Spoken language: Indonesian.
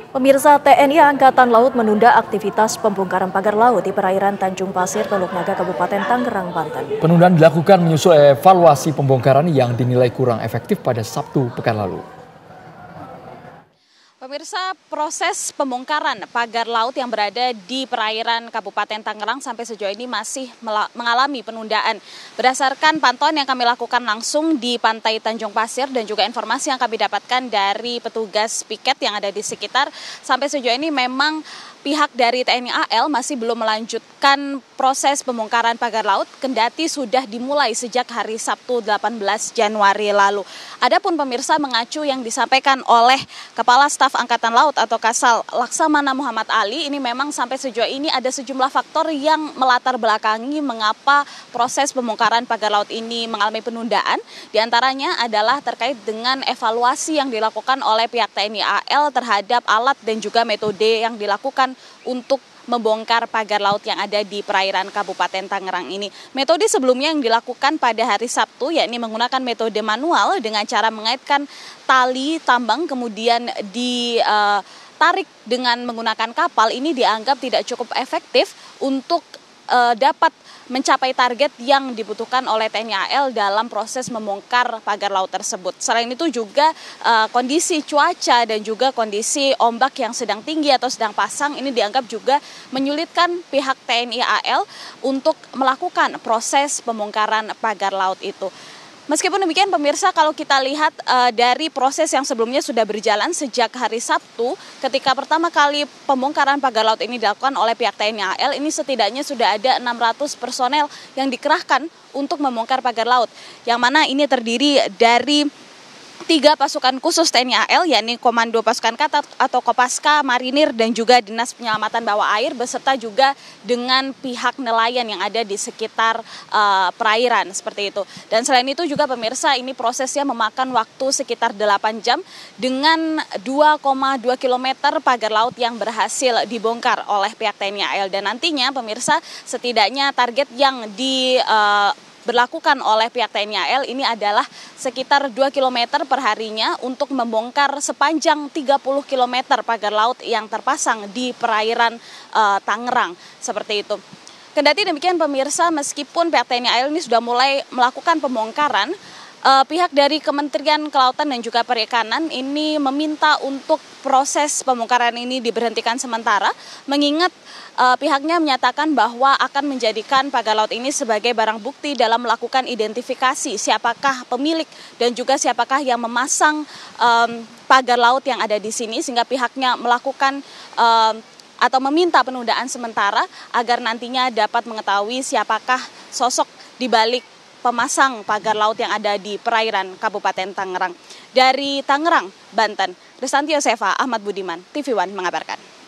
Pemirsa, TNI Angkatan Laut menunda aktivitas pembongkaran pagar laut di perairan Tanjung Pasir, Teluk Naga, Kabupaten Tangerang, Banten. Penundaan dilakukan menyusul evaluasi pembongkaran yang dinilai kurang efektif pada Sabtu pekan lalu. Pemirsa, proses pembongkaran pagar laut yang berada di perairan Kabupaten Tangerang sampai sejauh ini masih mengalami penundaan. Berdasarkan pantauan yang kami lakukan langsung di Pantai Tanjung Pasir dan juga informasi yang kami dapatkan dari petugas piket yang ada di sekitar, sampai sejauh ini memang pihak dari TNI AL masih belum melanjutkan proses pembongkaran pagar laut, kendati sudah dimulai sejak hari Sabtu 18 Januari lalu. Adapun pemirsa, mengacu yang disampaikan oleh Kepala Staf Angkatan Laut atau Kasal Laksamana Muhammad Ali, ini memang sampai sejauh ini ada sejumlah faktor yang melatar belakangi mengapa proses pembongkaran pagar laut ini mengalami penundaan. Di antaranya adalah terkait dengan evaluasi yang dilakukan oleh pihak TNI AL terhadap alat dan juga metode yang dilakukan untuk membongkar pagar laut yang ada di perairan Kabupaten Tangerang ini. Metode sebelumnya yang dilakukan pada hari Sabtu yakni menggunakan metode manual dengan cara mengaitkan tali tambang kemudian ditarik dengan menggunakan kapal, ini dianggap tidak cukup efektif untuk dapat mencapai target yang dibutuhkan oleh TNI AL dalam proses membongkar pagar laut tersebut. Selain itu juga kondisi cuaca dan juga kondisi ombak yang sedang tinggi atau sedang pasang ini dianggap juga menyulitkan pihak TNI AL untuk melakukan proses pembongkaran pagar laut itu. Meskipun demikian pemirsa, kalau kita lihat dari proses yang sebelumnya sudah berjalan sejak hari Sabtu, ketika pertama kali pembongkaran pagar laut ini dilakukan oleh pihak TNI AL, ini setidaknya sudah ada 600 personel yang dikerahkan untuk membongkar pagar laut. Yang mana ini terdiri dari 3 pasukan khusus TNI AL, yakni Komando Pasukan Katat atau Kopaska, Marinir, dan juga Dinas Penyelamatan Bawah Air, beserta juga dengan pihak nelayan yang ada di sekitar perairan, seperti itu. Dan selain itu juga pemirsa, ini prosesnya memakan waktu sekitar 8 jam dengan 2,2 km pagar laut yang berhasil dibongkar oleh pihak TNI AL. Dan nantinya pemirsa, setidaknya target yang berlakukan oleh pihak TNI AL ini adalah sekitar 2 km per harinya untuk membongkar sepanjang 30 km pagar laut yang terpasang di perairan Tangerang, seperti itu. Kendati demikian pemirsa, meskipun pihak TNI AL ini sudah mulai melakukan pembongkaran, pihak dari Kementerian Kelautan dan juga Perikanan ini meminta untuk proses pembongkaran ini diberhentikan sementara, mengingat pihaknya menyatakan bahwa akan menjadikan pagar laut ini sebagai barang bukti dalam melakukan identifikasi siapakah pemilik dan juga siapakah yang memasang pagar laut yang ada di sini, sehingga pihaknya melakukan atau meminta penundaan sementara agar nantinya dapat mengetahui siapakah sosok di balik pemasang pagar laut yang ada di perairan Kabupaten Tangerang. Dari Tangerang, Banten, Restanti Yosefa, Ahmad Budiman, TV One mengabarkan.